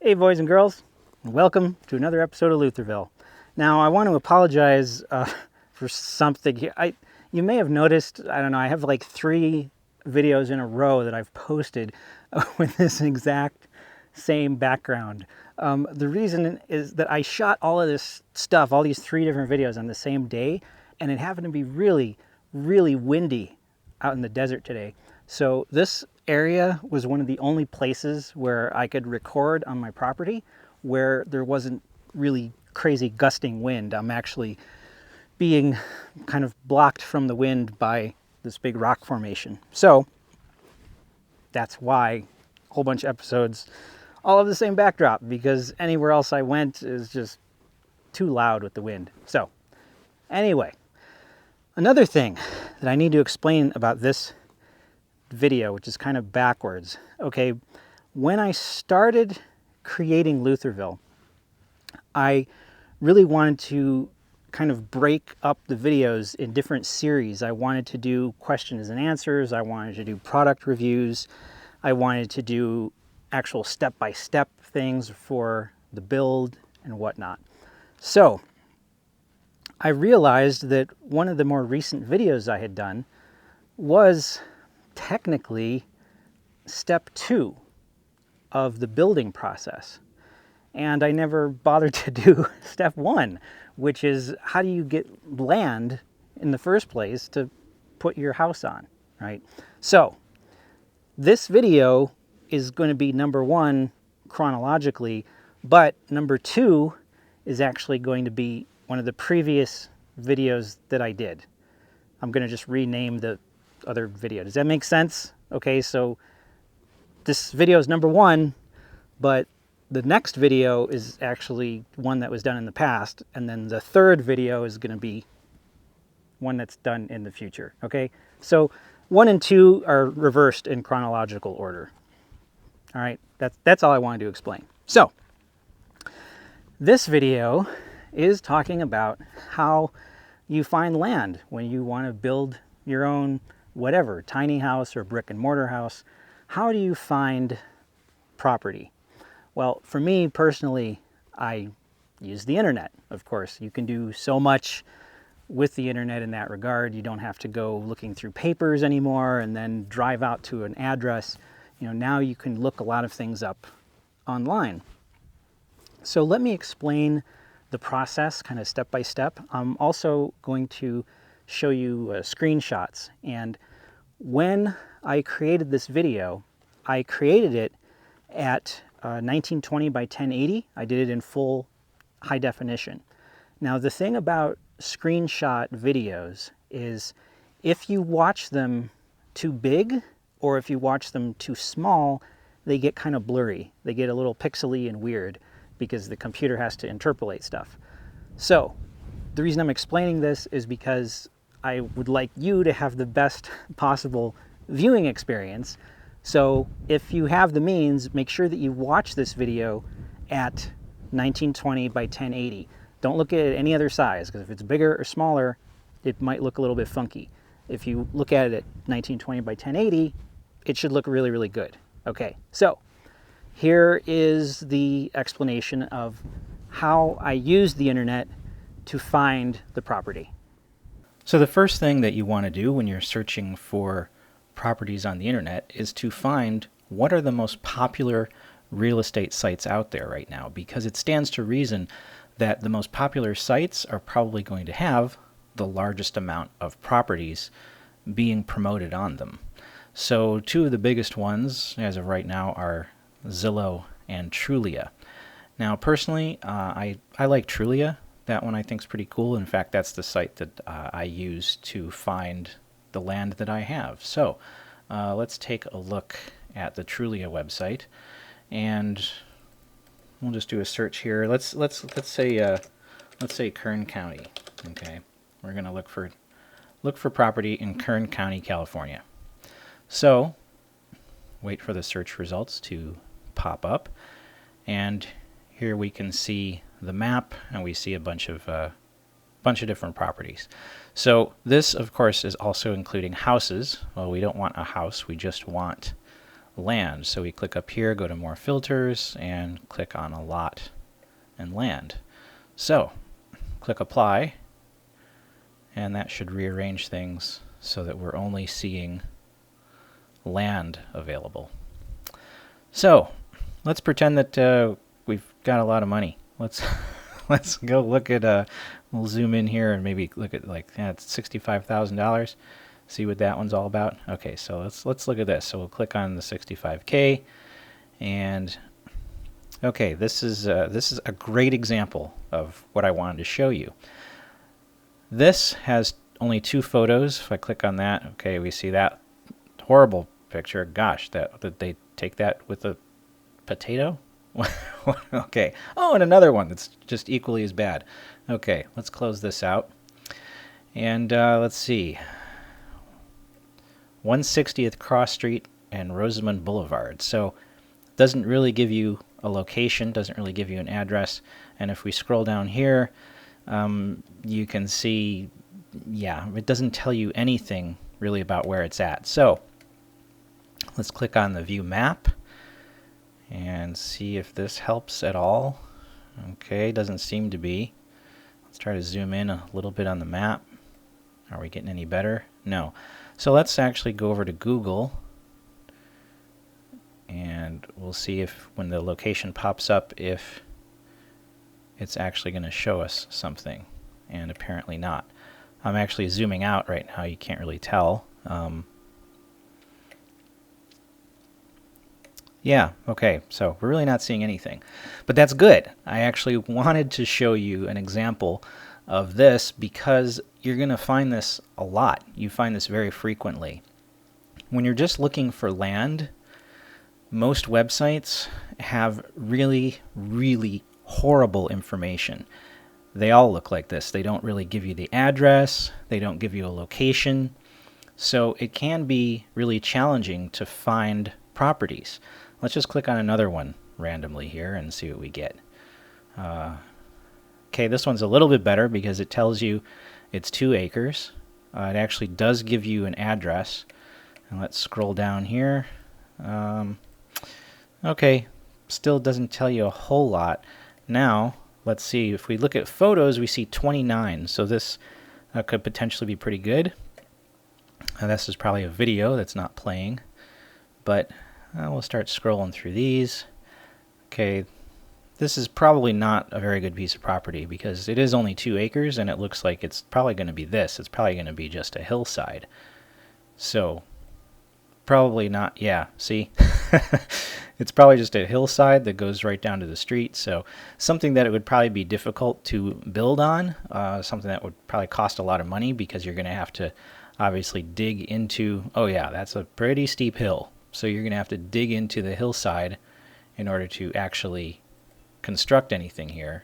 Hey boys and girls, and welcome to another episode of Luthorville. Now I want to apologize for something here. You may have noticed, I don't know, I have like 3 videos in a row that I've posted with this exact same background. The reason is that I shot all of this stuff, all these 3 different videos on the same day, and it happened to be really, really windy out in the desert today. So this area was one of the only places where I could record on my property where there wasn't really crazy gusting wind. I'm actually being kind of blocked from the wind by this big rock formation. So that's why a whole bunch of episodes all have the same backdrop, because anywhere else I went is just too loud with the wind. So anyway, another thing that I need to explain about this video, which is kind of backwards. Okay, when I started creating Luthorville, I really wanted to kind of break up the videos in different series. I wanted to do questions and answers, I wanted to do product reviews, I wanted to do actual step-by-step things for the build and whatnot. So I realized that one of the more recent videos I had done was technically step 2 of the building process. And I never bothered to do step 1, which is how do you get land in the first place to put your house on, right? So this video is going to be number 1 chronologically, but number 2 is actually going to be one of the previous videos that I did. I'm going to just rename the other video. Does that make sense? Okay, so this video is number 1, but the next video is actually one that was done in the past, and then the third video is going to be one that's done in the future. Okay, so 1 and 2 are reversed in chronological order. All right, that's all I wanted to explain. So this video is talking about how you find land when you want to build your own whatever, tiny house or brick and mortar house. How do you find property? Well, for me personally, I use the internet, of course. You can do so much with the internet in that regard. You don't have to go looking through papers anymore and then drive out to an address. You know, now you can look a lot of things up online. So let me explain the process kind of step by step. I'm also going to show you screenshots. And when I created this video, I created it at 1920 by 1080. I did it in full high definition. Now the thing about screenshot videos is if you watch them too big or if you watch them too small, they get kind of blurry. They get a little pixely and weird because the computer has to interpolate stuff. So the reason I'm explaining this is because I would like you to have the best possible viewing experience. So if you have the means, make sure that you watch this video at 1920 by 1080. Don't look at it any other size, because if it's bigger or smaller, it might look a little bit funky. If you look at it at 1920 by 1080, it should look really, really good. Okay, so here is the explanation of how I use the internet to find the property. So the first thing that you want to do when you're searching for properties on the internet is to find what are the most popular real estate sites out there right now, because it stands to reason that the most popular sites are probably going to have the largest amount of properties being promoted on them. So 2 of the biggest ones as of right now are Zillow and Trulia. Now personally, I like Trulia. That one I think is pretty cool. In fact, that's the site that I use to find the land that I have. So let's take a look at the Trulia website, and we'll just do a search here. Let's say Kern County. Okay, we're gonna look for property in Kern County, California. So wait for the search results to pop up, and here we can see the map, and we see a bunch of different properties. So this, of course, is also including houses. Well, we don't want a house, we just want land. So we click up here, go to more filters, and click on a lot and land. So click apply, and that should rearrange things so that we're only seeing land available. So let's pretend that we've got a lot of money. Let's let's go look at we'll zoom in here and maybe look at like it's $65,000. See what that one's all about. Okay, so let's look at this. So we'll click on the 65K, and okay, this is a great example of what I wanted to show you. This has only 2 photos. If I click on that, okay, we see that horrible picture. Gosh, did they take that with a potato? Okay. Oh, and another one that's just equally as bad. Okay, let's close this out. And let's see. 160th Cross Street and Rosamond Boulevard. So it doesn't really give you a location, doesn't really give you an address. And if we scroll down here, you can see, yeah, it doesn't tell you anything really about where it's at. So let's click on the view map and see if this helps at all. Okay, doesn't seem to be. Let's try to zoom in a little bit on the map. Are we getting any better? No. So let's actually go over to Google, and we'll see if when the location pops up, if it's actually going to show us something, and apparently not. I'm actually zooming out right now. You can't really tell. Yeah, okay, so we're really not seeing anything. But that's good. I actually wanted to show you an example of this because you're going to find this a lot. You find this very frequently. When you're just looking for land, most websites have really, really horrible information. They all look like this. They don't really give you the address. They don't give you a location. So it can be really challenging to find properties. Let's just click on another one randomly here and see what we get. Okay, this one's a little bit better because it tells you it's 2 acres. It actually does give you an address. And let's scroll down here. Okay, still doesn't tell you a whole lot. Now, let's see. If we look at photos, we see 29. So this could potentially be pretty good. This is probably a video that's not playing. But we'll start scrolling through these. Okay, this is probably not a very good piece of property because it is only 2 acres and it looks like it's probably going to be this. It's probably going to be just a hillside. So, probably not, yeah, see? It's probably just a hillside that goes right down to the street. So, something that it would probably be difficult to build on, something that would probably cost a lot of money because you're going to have to obviously dig into, oh yeah, that's a pretty steep hill. So you're going to have to dig into the hillside in order to actually construct anything here.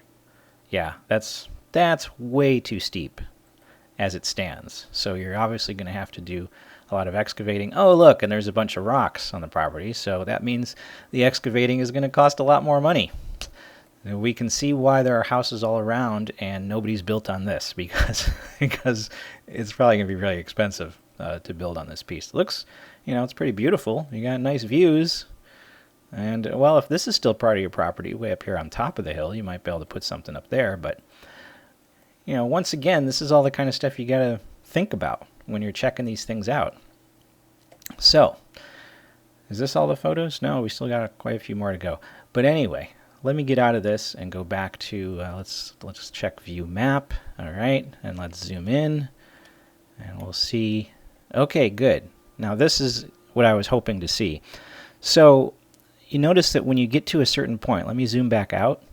Yeah, that's way too steep as it stands. So you're obviously going to have to do a lot of excavating. Oh, look, and there's a bunch of rocks on the property. So that means the excavating is going to cost a lot more money. And we can see why there are houses all around and nobody's built on this because it's probably going to be really expensive to build on this piece. It looks, you know, it's pretty beautiful. You got nice views. And, well, if this is still part of your property, way up here on top of the hill, you might be able to put something up there. But, you know, once again, this is all the kind of stuff you got to think about when you're checking these things out. So, is this all the photos? No, we still got quite a few more to go. But anyway, let me get out of this and go back to, let's check view map. All right, and let's zoom in. And we'll see. Okay, good. Now this is what I was hoping to see. So you notice that when you get to a certain point, let me zoom back out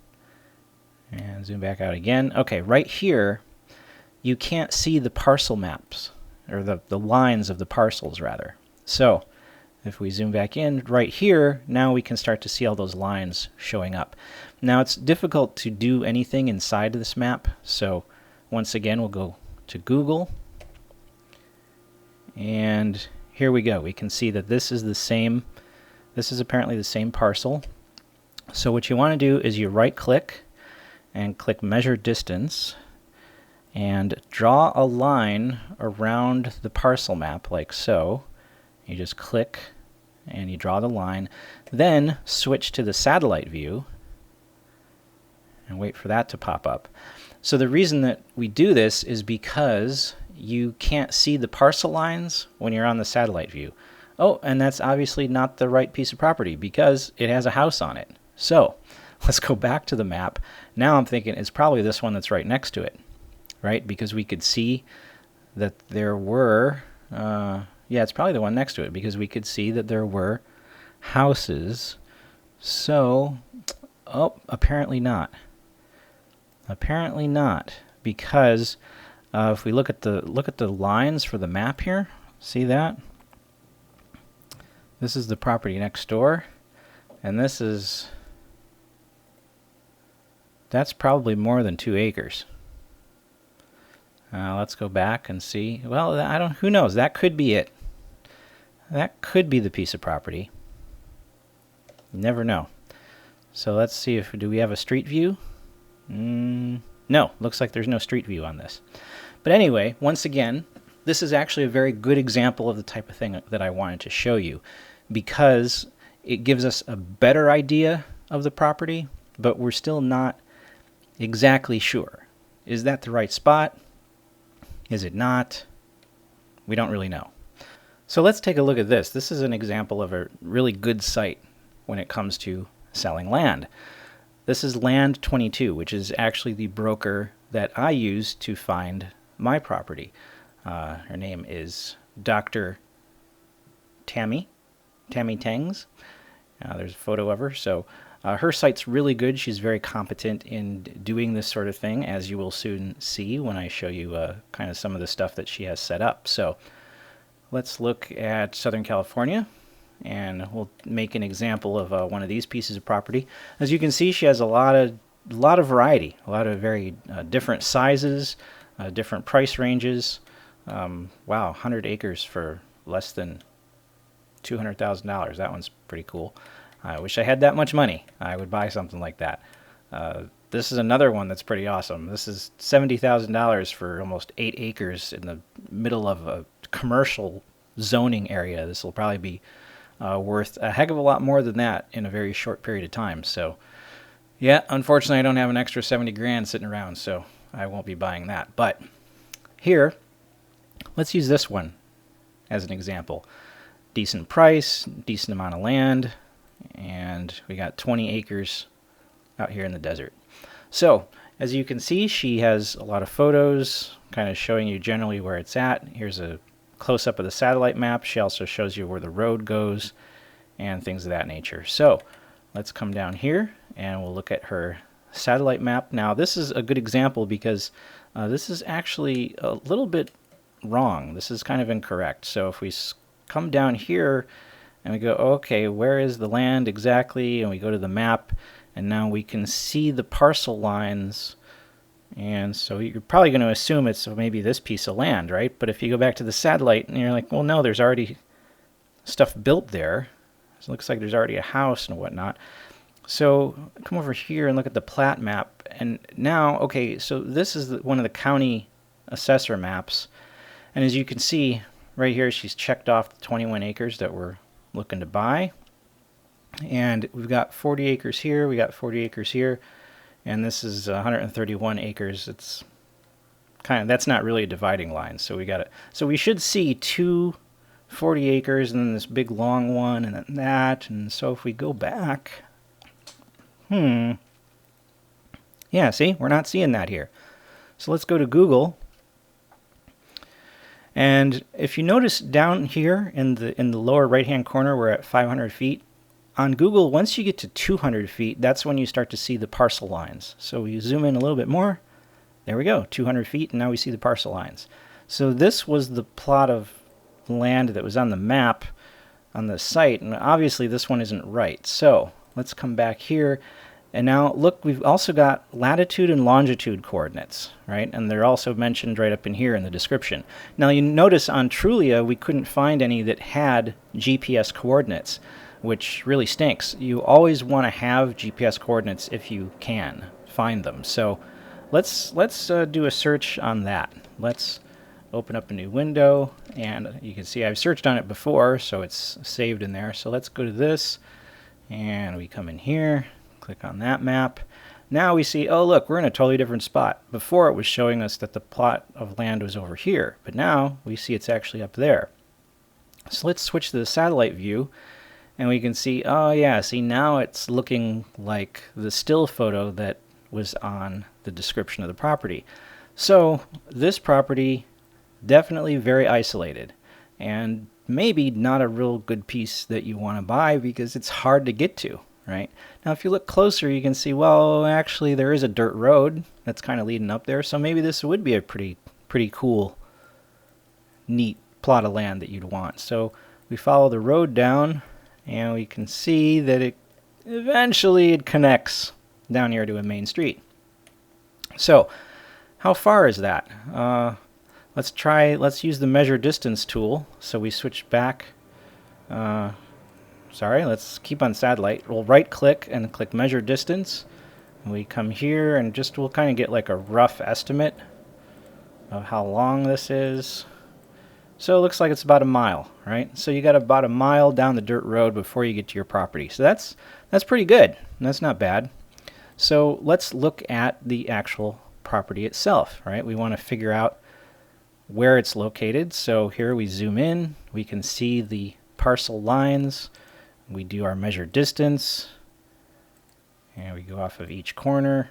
and zoom back out again. Okay, right here, you can't see the parcel maps or the lines of the parcels rather. So if we zoom back in right here, now we can start to see all those lines showing up. Now it's difficult to do anything inside of this map. So once again, we'll go to Google. And here we go. We can see that this is the same. This is apparently the same parcel. So what you want to do is you right click and click measure distance and draw a line around the parcel map like so. You just click and you draw the line. Then switch to the satellite view and wait for that to pop up. So the reason that we do this is because you can't see the parcel lines when you're on the satellite view. Oh, and that's obviously not the right piece of property because it has a house on it. So let's go back to the map. Now I'm thinking it's probably this one that's right next to it, right? Because we could see that there were, yeah, it's probably the one next to it because we could see that there were houses. So, oh, apparently not. Apparently not, because if we look at the lines for the map here, see that? This is the property next door, and that's probably more than 2 acres. Let's go back and see. Well, who knows? That could be it. That could be the piece of property. You never know. So let's see do we have a street view? No, looks like there's no street view on this. But anyway, once again, this is actually a very good example of the type of thing that I wanted to show you because it gives us a better idea of the property, but we're still not exactly sure. Is that the right spot? Is it not? We don't really know. So let's take a look at this. This is an example of a really good site when it comes to selling land. This is Land 22, which is actually the broker that I use to find my property. Her name is Dr. Tammy Tangs. There's a photo of her. So her site's really good. She's very competent in doing this sort of thing, as you will soon see when I show you kind of some of the stuff that she has set up. So let's look at Southern California, and we'll make an example of one of these pieces of property. As you can see, she has a lot of variety, a lot of very different sizes, different price ranges. Wow, 100 acres for less than $200,000. That one's pretty cool. I wish I had that much money. I would buy something like that. This is another one that's pretty awesome. This is $70,000 for almost 8 acres in the middle of a commercial zoning area. This will probably be worth a heck of a lot more than that in a very short period of time. So, yeah, unfortunately, I don't have an extra 70 grand sitting around, so I won't be buying that. But here, let's use this one as an example. Decent price, decent amount of land, and we got 20 acres out here in the desert. So, as you can see, she has a lot of photos, kind of showing you generally where it's at. Here's a close-up of the satellite map. She also shows you where the road goes and things of that nature. So let's come down here and we'll look at her satellite map. Now this is a good example because this is actually a little bit wrong. This is kind of incorrect. So if we come down here and we go, okay, where is the land exactly? And we go to the map, and now we can see the parcel lines. And so you're probably going to assume it's maybe this piece of land, right? But if you go back to the satellite and you're like, well, no, there's already stuff built there. So it looks like there's already a house and whatnot. So come over here and look at the plat map. And now, okay, so this is one of the county assessor maps. And as you can see right here, she's checked off the 21 acres that we're looking to buy. And we've got 40 acres here. We got 40 acres here. And this is 131 acres. It's kind of, that's not really a dividing line. So we got it. So we should see 2 40 acres and then this big long one and then that. And so if we go back, yeah, see, we're not seeing that here. So let's go to Google. And if you notice down here in the lower right-hand corner, we're at 500 feet. On Google, once you get to 200 feet, that's when you start to see the parcel lines. So we zoom in a little bit more. There we go, 200 feet, and now we see the parcel lines. So this was the plot of land that was on the map on the site, and obviously this one isn't right. So let's come back here, and now look, we've also got latitude and longitude coordinates, right? And they're also mentioned right up in here in the description. Now you notice on Trulia, we couldn't find any that had GPS coordinates, which really stinks. You always want to have GPS coordinates if you can find them. So let's do a search on that. Let's open up a new window, and you can see I've searched on it before, so it's saved in there. So let's go to this, and we come in here, click on that map. Now we see, oh look, we're in a totally different spot. Before it was showing us that the plot of land was over here, but now we see it's actually up there. So let's switch to the satellite view, and we can see, oh yeah, see now it's looking like the still photo that was on the description of the property. So this property, definitely very isolated, and maybe not a real good piece that you want to buy because it's hard to get to, right? Now if you look closer, you can see, well, actually there is a dirt road that's kind of leading up there, so maybe this would be a pretty cool, neat plot of land that you'd want. So we follow the road down, and we can see that it eventually connects down here to a main street. So how far is that? Let's use the measure distance tool. So we switch back. Let's keep on satellite. We'll right click and click measure distance. And we come here and we'll kind of get like a rough estimate of how long this is. So it looks like it's about a mile, right? So you got about a mile down the dirt road before you get to your property. So that's pretty good. That's not bad. So let's look at the actual property itself, right? We want to figure out where it's located. So here we zoom in, we can see the parcel lines. We do our measure distance, and we go off of each corner,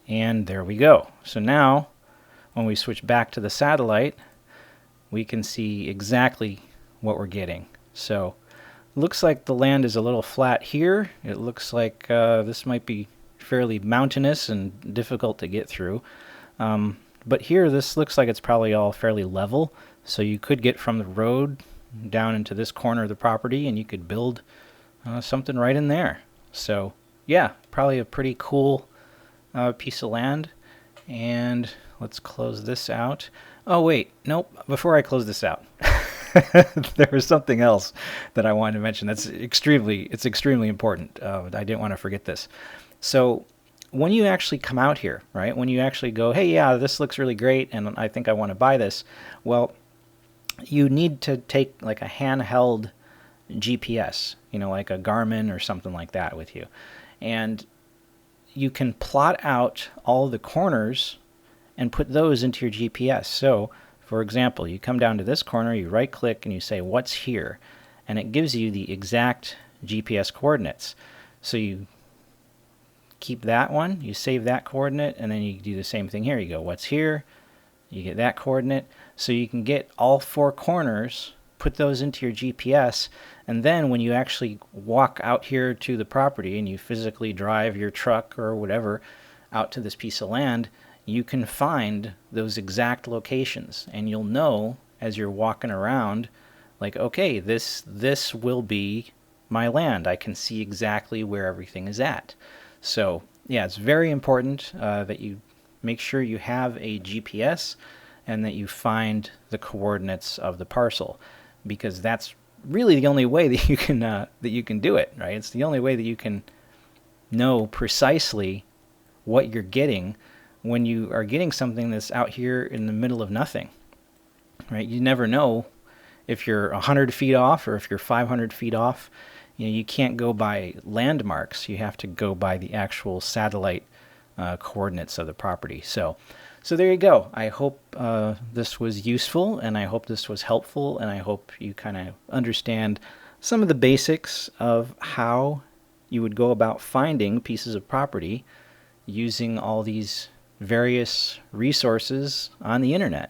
and there we go. So now when we switch back to the satellite, we can see exactly what we're getting. So it looks like the land is a little flat here. It looks like this might be fairly mountainous and difficult to get through. But here this looks like it's probably all fairly level. So you could get from the road down into this corner of the property, and you could build something right in there. So yeah, probably a pretty cool piece of land. And let's close this out. Oh wait, nope, before I close this out, there was something else that I wanted to mention that's extremely important. I didn't want to forget this. So when you actually come out here, right, when you actually go, hey, yeah, this looks really great and I think I want to buy this, well, you need to take like a handheld GPS, like a Garmin or something like that with you. And you can plot out all the corners and put those into your GPS. So, for example, you come down to this corner, you right click and you say, what's here? And it gives you the exact GPS coordinates. So you keep that one, you save that coordinate, and then you do the same thing here. You go, what's here? You get that coordinate. So you can get all four corners, put those into your GPS, and then when you actually walk out here to the property and you physically drive your truck or whatever out to this piece of land, you can find those exact locations, and you'll know as you're walking around, like, okay, this will be my land. I can see exactly where everything is at. So yeah, it's very important that you make sure you have a GPS and that you find the coordinates of the parcel, because that's really the only way that you can do it, right? It's the only way that you can know precisely what you're getting when you are getting something that's out here in the middle of nothing, right? You never know if you're 100 feet off or if you're 500 feet off. You can't go by landmarks. You have to go by the actual satellite coordinates of the property. So there you go. I hope this was useful, and I hope this was helpful, and I hope you kind of understand some of the basics of how you would go about finding pieces of property using all these various resources on the internet.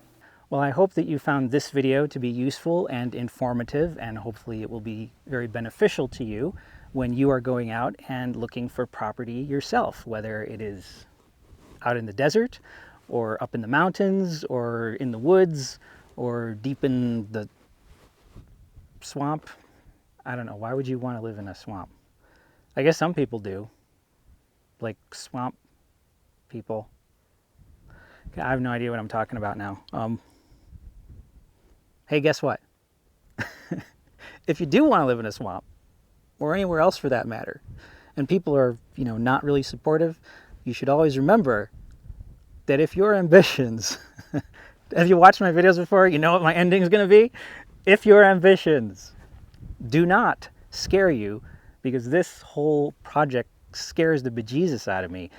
Well, I hope that you found this video to be useful and informative, and hopefully it will be very beneficial to you when you are going out and looking for property yourself, whether it is out in the desert or up in the mountains or in the woods or deep in the swamp. I don't know. Why would you want to live in a swamp? I guess some people do, like swamp people. I have no idea what I'm talking about now. Hey, guess what? If you do want to live in a swamp, or anywhere else for that matter, and people are, not really supportive, you should always remember that if your ambitions Have you watched my videos before? You know what my ending is going to be? If your ambitions do not scare you, because this whole project scares the bejesus out of me,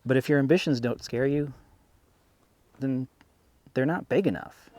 but if your ambitions don't scare you, then they're not big enough.